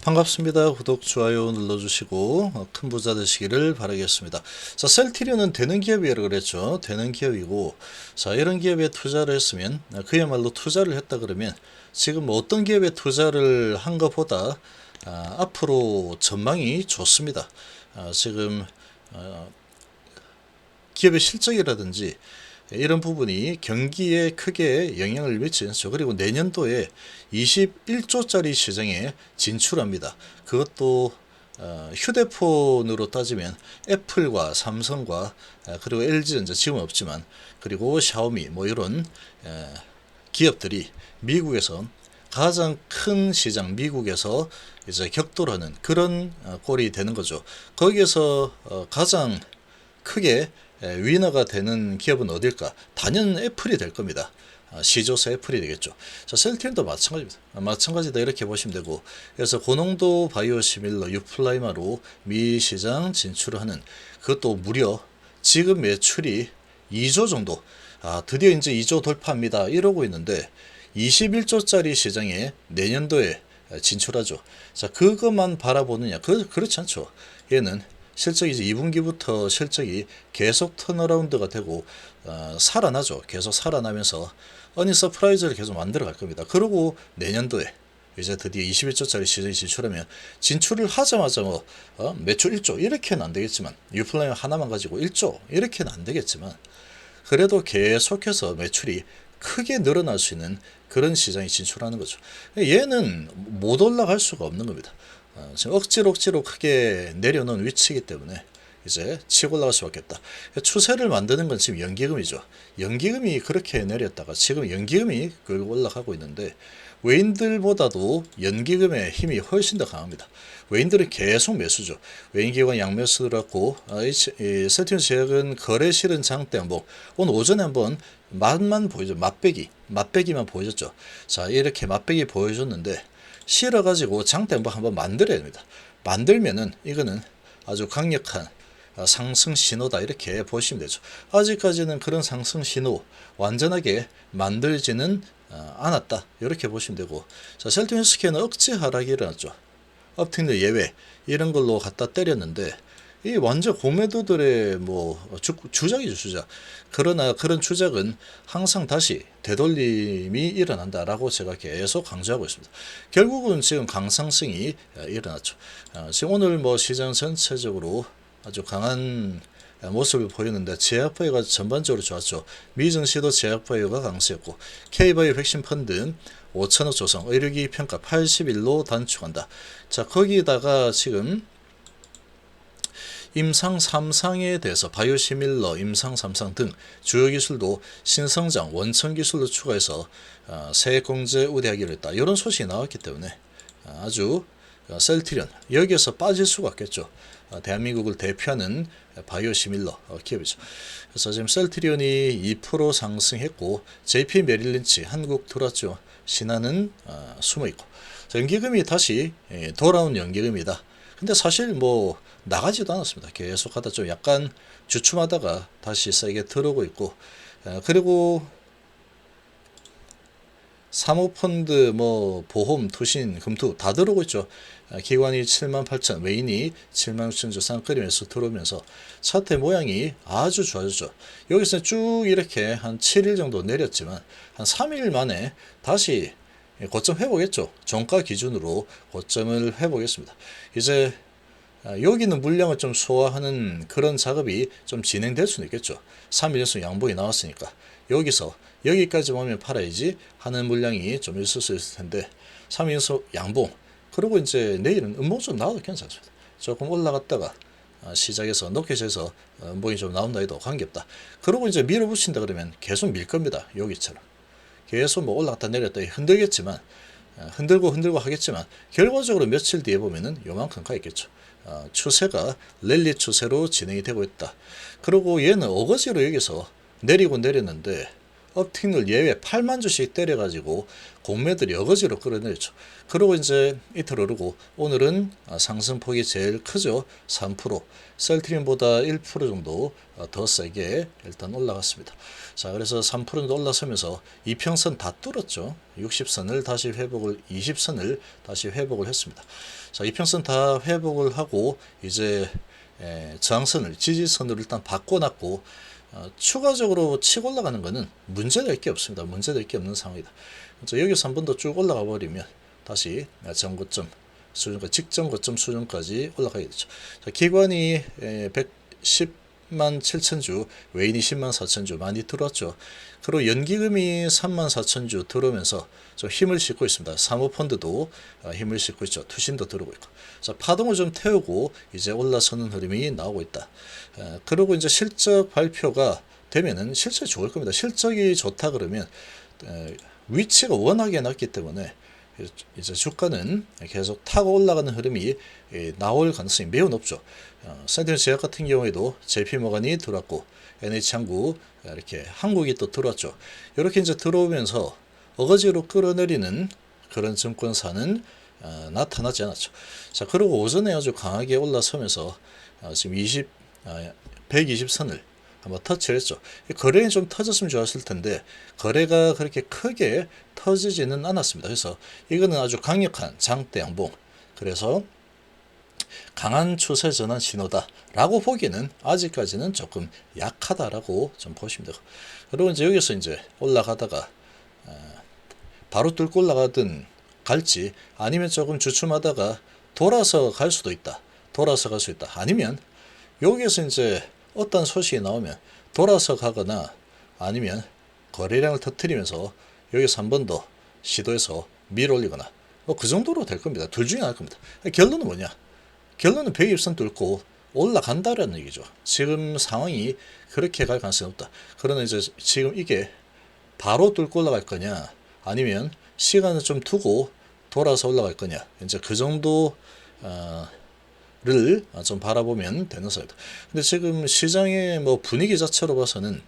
반갑습니다. 구독, 좋아요 눌러주시고 큰 부자 되시기를 바라겠습니다. 자, 셀트리온은 되는 기업이라고 그랬죠. 되는 기업이고, 자, 이런 기업에 투자를 했으면 그야말로 투자를 했다 그러면 지금 뭐 어떤 기업에 투자를 한 것보다 앞으로 전망이 좋습니다. 지금 기업의 실적이라든지 이런 부분이 경기에 크게 영향을 미치죠. 그리고 내년도에 21조짜리 시장에 진출합니다. 그것도 휴대폰으로 따지면 애플과 삼성과 그리고 LG전자 지금 없지만 그리고 샤오미 뭐 이런 기업들이 미국에서 가장 큰 시장 미국에서 이제 격돌하는 그런 꼴이 되는 거죠. 거기에서 가장 크게 위너가 되는 기업은 어딜까? 단연 애플이 될 겁니다. 시조사 애플이 되겠죠. 자, 셀트리온도 마찬가지입니다. 마찬가지다 이렇게 보시면 되고, 그래서 고농도 바이오시밀러 유플라이마로 미 시장 진출을 하는 그것도 무려 지금 매출이 2조 정도, 드디어 이제 2조 돌파합니다. 이러고 있는데 21조짜리 시장에 내년도에 진출하죠. 자, 그것만 바라보느냐? 그렇지 않죠. 얘는 실적이 이제 2분기부터 실적이 계속 턴어라운드가 되고 살아나죠. 계속 살아나면서 어닝 서프라이즈를 계속 만들어 갈 겁니다. 그리고 내년도에 이제 드디어 21조짜리 시장에 진출하면 진출을 하자마자 뭐 매출 1조 이렇게는 안 되겠지만 유플라임 하나만 가지고 1조 이렇게는 안 되겠지만 그래도 계속해서 매출이 크게 늘어날 수 있는 그런 시장에 진출하는 거죠. 얘는 못 올라갈 수가 없는 겁니다. 지금 억지로 크게 내려놓은 위치이기 때문에 이제 치고 올라갈 수밖에 없다. 추세를 만드는 건 지금 연기금이죠. 연기금이 그렇게 내렸다가 지금 연기금이 끌고 올라가고 있는데 외인들보다도 연기금의 힘이 훨씬 더 강합니다. 외인들은 계속 매수죠. 외인기관 양매수라고 셀트리온 제약은 거래 실은 장대 한번 오늘 오전에 한번 맛만 보여줘. 맛배기만 보여줬죠. 자, 이렇게 맛배기 보여줬는데 실어가지고 장대 한번 만들어야 됩니다. 만들면은 이거는 아주 강력한 상승 신호다 이렇게 보시면 되죠. 아직까지는 그런 상승 신호 완전하게 만들지는 않았다 이렇게 보시면 되고, 자, 셀트리온 헬스케어는 억지 하락이 일어났죠. 업텐드 예외 이런 걸로 갖다 때렸는데 이 완전 공매도들의 뭐 주작이죠, 주작. 그러나 그런 주작은 항상 다시 되돌림이 일어난다라고 제가 계속 강조하고 있습니다. 결국은 지금 강상승이 일어났죠. 지금 오늘 뭐 시장 전체적으로 아주 강한 모습을 보였는데 제약바이오가 전반적으로 좋았죠. 미증시도 제약바이오가 강세였고 K바이오 백신 펀드 5천억 조성 의료기 평가 81로 단축한다. 자, 거기다가 지금 임상 3상에 대해서 바이오시밀러, 임상 3상 등 주요 기술도 신성장, 원천 기술로 추가해서 세액공제 우대하기로 했다. 이런 소식이 나왔기 때문에 아주 셀트리온 여기에서 빠질 수가 없겠죠. 대한민국을 대표하는 바이오시밀러 기업이죠. 그래서 지금 셀트리온이 2% 상승했고 JP 메릴린치 한국 들어왔죠. 신한은 숨어있고 연기금이 다시 돌아온 연기금이다. 근데 사실 뭐 나가지도 않았습니다. 계속 하다 좀 약간 주춤하다가 다시 세게 들어오고 있고, 그리고 사모펀드 뭐 보험 투신 금투 다 들어오고 있죠. 기관이 78,000 외인이 76,000주 쌍끌이면서 들어오면서 차트 모양이 아주 좋아졌죠. 여기서 쭉 이렇게 한 7일 정도 내렸지만 한 3일 만에 다시 고점 회복했죠. 종가 기준으로 고점을 회복했습니다. 이제 여기 있는 물량을 좀 소화하는 그런 작업이 좀 진행될 수는 있겠죠. 3일 연속 양봉이 나왔으니까 여기서 여기까지 오면 팔아야지 하는 물량이 좀 있을 수 있을 텐데 3일 연속 양봉, 그리고 이제 내일은 음봉 좀 나와도 괜찮습니다. 조금 올라갔다가 시작해서 높게 재서 음봉이 좀 나온다 해도 관계없다. 그리고 이제 밀어붙인다 그러면 계속 밀 겁니다. 여기처럼 계속 뭐 올라갔다 내렸다 흔들겠지만 흔들고 하겠지만 결과적으로 며칠 뒤에 보면은 요만큼 가 있겠죠. 추세가 랠리 추세로 진행이 되고 있다. 그리고 얘는 어거지로 여기서 내리고 내렸는데 업틱률 예외 8만 주씩 때려가지고 공매들이 어거지로 끌어내렸죠. 그리고 이제 이틀 오르고 오늘은 상승폭이 제일 크죠. 3%. 셀트리온보다 1% 정도 더 세게 일단 올라갔습니다. 자, 그래서 3% 정도 올라서면서 이평선 다 뚫었죠. 60선을 다시 회복을, 20선을 다시 회복을 했습니다. 자, 이평선 다 회복을 하고 이제 저항선을 지지선으로 일단 바꿔놨고 추가적으로 치고 올라가는 것은 문제될 게 없습니다. 문제될 게 없는 상황이다. 여기서 한 번 더 쭉 올라가 버리면 다시 전고점 수준까지, 직전 고점 수준까지 올라가게 되죠. 자, 기관이 110만 7천 주, 외인이 10만 4천 주 많이 들어왔죠. 그리고 연기금이 3만 4천 주 들어오면서 좀 힘을 싣고 있습니다. 사모펀드도 힘을 싣고 있죠. 투신도 들어오고 있고. 자, 파동을 좀 태우고 이제 올라서는 흐름이 나오고 있다. 그리고 이제 실적 발표가 되면은 실적이 좋을 겁니다. 실적이 좋다 그러면 위치가 워낙에 낮기 때문에 이제 주가는 계속 타고 올라가는 흐름이 나올 가능성이 매우 높죠. 센트럴 제약 같은 경우에도 JP모간이 들어왔고 NH항구 이렇게 한국이 또 들어왔죠. 이렇게 이제 들어오면서 어거지로 끌어내리는 그런 증권사는 나타나지 않았죠. 자, 그리고 오전에 아주 강하게 올라서면서 지금 120선을 한번 터치했죠. 거래는 좀 터졌으면 좋았을 텐데 거래가 그렇게 크게 터지지는 않았습니다. 그래서 이거는 아주 강력한 장대 양봉, 그래서 강한 추세 전환 신호다라고 보기에는 아직까지는 조금 약하다라고 좀 보시면 되고, 그리고 이제 여기서 이제 올라가다가 바로 뚫고 올라가든 갈지, 아니면 조금 주춤하다가 돌아서 갈 수도 있다. 돌아서 갈 수 있다. 아니면 여기에서 이제 어떤 소식이 나오면 돌아서 가거나 아니면 거래량을 터뜨리면서 여기서 한 번 더 시도해서 밀어올리거나 뭐 그 정도로 될 겁니다. 둘 중에 하나일 겁니다. 결론은 뭐냐? 결론은 120선 뚫고 올라간다라는 얘기죠. 지금 상황이 그렇게 갈 가능성이 없다. 그러나 이제 지금 이게 바로 뚫고 올라갈 거냐, 아니면 시간을 좀 두고 돌아서 올라갈 거냐, 이제 그 정도 를 좀 바라보면 되는 상황이다. 근데 지금 시장의 뭐 분위기 자체로 봐서는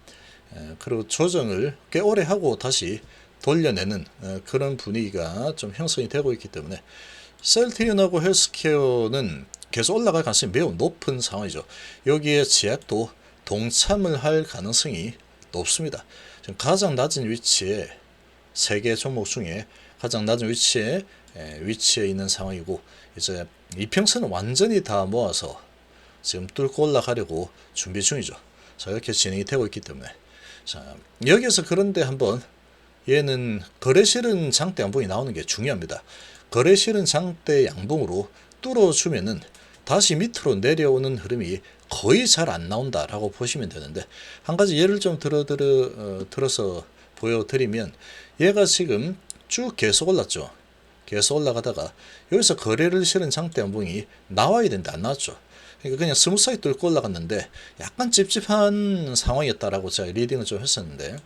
그리고 조정을 꽤 오래 하고 다시 돌려내는 그런 분위기가 좀 형성이 되고 있기 때문에 셀트리온하고 헬스케어는 계속 올라갈 가능성이 매우 높은 상황이죠. 여기에 제약도 동참을 할 가능성이 높습니다. 지금 가장 낮은 위치에, 세 개 종목 중에 가장 낮은 위치에 있는 상황이고, 이제 이평선은 완전히 다 모아서 지금 뚫고 올라가려고 준비 중이죠. 자, 이렇게 진행이 되고 있기 때문에, 자, 여기서 그런데 한번 얘는 거래실은 장대 양봉이 나오는 게 중요합니다. 거래실은 장대 양봉으로 뚫어주면은 다시 밑으로 내려오는 흐름이 거의 잘 안 나온다라고 보시면 되는데, 한 가지 예를 좀 들어서 보여드리면, 얘가 지금 쭉 계속 올랐죠. 계속 올라가다가 여기서 거래를 실은 장대 양봉이 나와야 되는데 안 나왔죠. 그러니까 그냥 스무스하게 뚫고 올라갔는데 약간 찝찝한 상황이었다라고 제가 리딩을 좀 했었는데,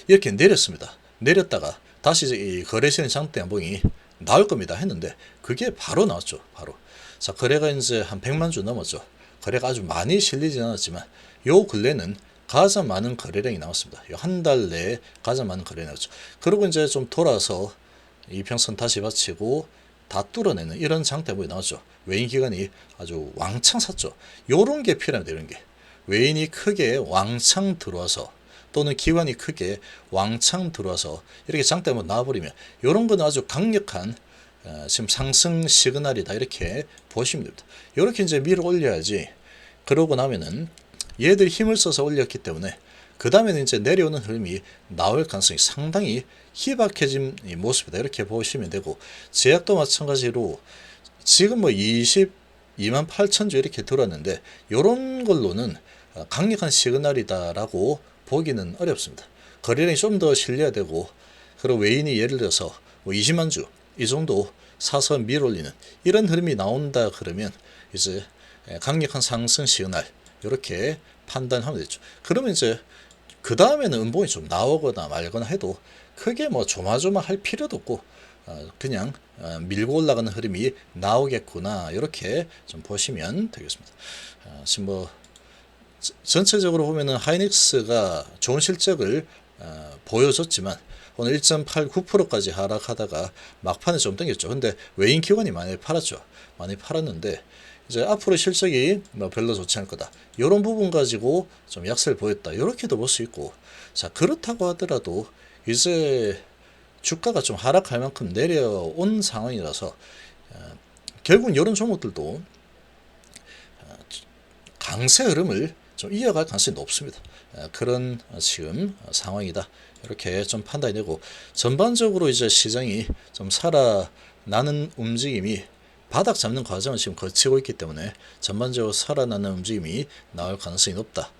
이렇게 내렸습니다. 내렸다가 다시 이 거래 실은 장대 양봉이 나올 겁니다 했는데 그게 바로 나왔죠. 바로. 자, 거래가 이제 한 100만 주 넘었죠. 거래가 아주 많이 실리진 않았지만 요 근래는 가장 많은 거래량이 나왔습니다. 한 달 내에 가장 많은 거래량이 나왔죠. 그리고 이제 좀 돌아서 이평선 다시 받치고 다 뚫어내는 이런 장대봉이 나왔죠. 외인 기관이 아주 왕창 샀죠. 요런 게 필요합니다. 이런 게. 외인이 크게 왕창 들어와서, 또는 기관이 크게 왕창 들어와서 이렇게 장대봉 나와버리면 요런 건 아주 강력한 지금 상승 시그널이다, 이렇게 보시면 됩니다. 이렇게 이제 밀어 올려야지. 그러고 나면은 얘들 힘을 써서 올렸기 때문에 그 다음에는 이제 내려오는 흐름이 나올 가능성이 상당히 희박해진 모습이다, 이렇게 보시면 되고, 제약도 마찬가지로 지금 뭐 22만 8천 주 이렇게 들어왔는데 이런 걸로는 강력한 시그널이다라고 보기는 어렵습니다. 거래량이 좀 더 실려야 되고, 그리고 외인이 예를 들어서 뭐 20만 주 이 정도 사서 밀어올리는 이런 흐름이 나온다 그러면 이제 강력한 상승 시그널, 이렇게 판단하면 되죠. 그러면 이제 그 다음에는 음봉이 좀 나오거나 말거나 해도 크게 뭐 조마조마할 필요도 없고 그냥 밀고 올라가는 흐름이 나오겠구나, 이렇게 좀 보시면 되겠습니다. 지금 뭐 전체적으로 보면은 하이닉스가 좋은 실적을 보여줬지만 오늘 1.89%까지 하락하다가 막판에 좀 당겼죠. 근데 외인 기관이 많이 팔았죠. 많이 팔았는데 이제 앞으로 실적이 뭐 별로 좋지 않을 거다. 이런 부분 가지고 좀 약세를 보였다. 이렇게도 볼 수 있고, 자 그렇다고 하더라도 이제 주가가 좀 하락할 만큼 내려온 상황이라서 결국은 이런 종목들도 강세 흐름을 좀 이어갈 가능성이 높습니다. 그런 지금 상황이다. 이렇게 좀 판단이 되고, 전반적으로 이제 시장이 좀 살아나는 움직임이 바닥 잡는 과정을 지금 거치고 있기 때문에 전반적으로 살아나는 움직임이 나올 가능성이 높다.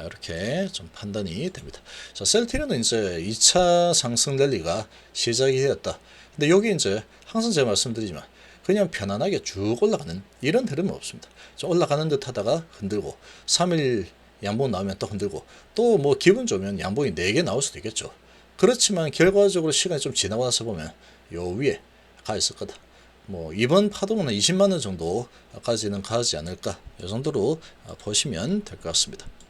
이렇게 좀 판단이 됩니다. 자, 셀트리온은 이제 2차 상승 랠리가 시작이 되었다. 근데 여기 이제 항상 제가 말씀드리지만 그냥 편안하게 쭉 올라가는 이런 흐름은 없습니다. 좀 올라가는 듯 하다가 흔들고 3일 양봉 나오면 또 흔들고 또 뭐 기분 좋으면 양봉이 4개 나올 수도 있겠죠. 그렇지만 결과적으로 시간이 좀 지나고 나서 보면 요 위에 가 있을 거다. 뭐 이번 파동은 20만 원 정도까지는 가지 않을까, 이 정도로 보시면 될 것 같습니다.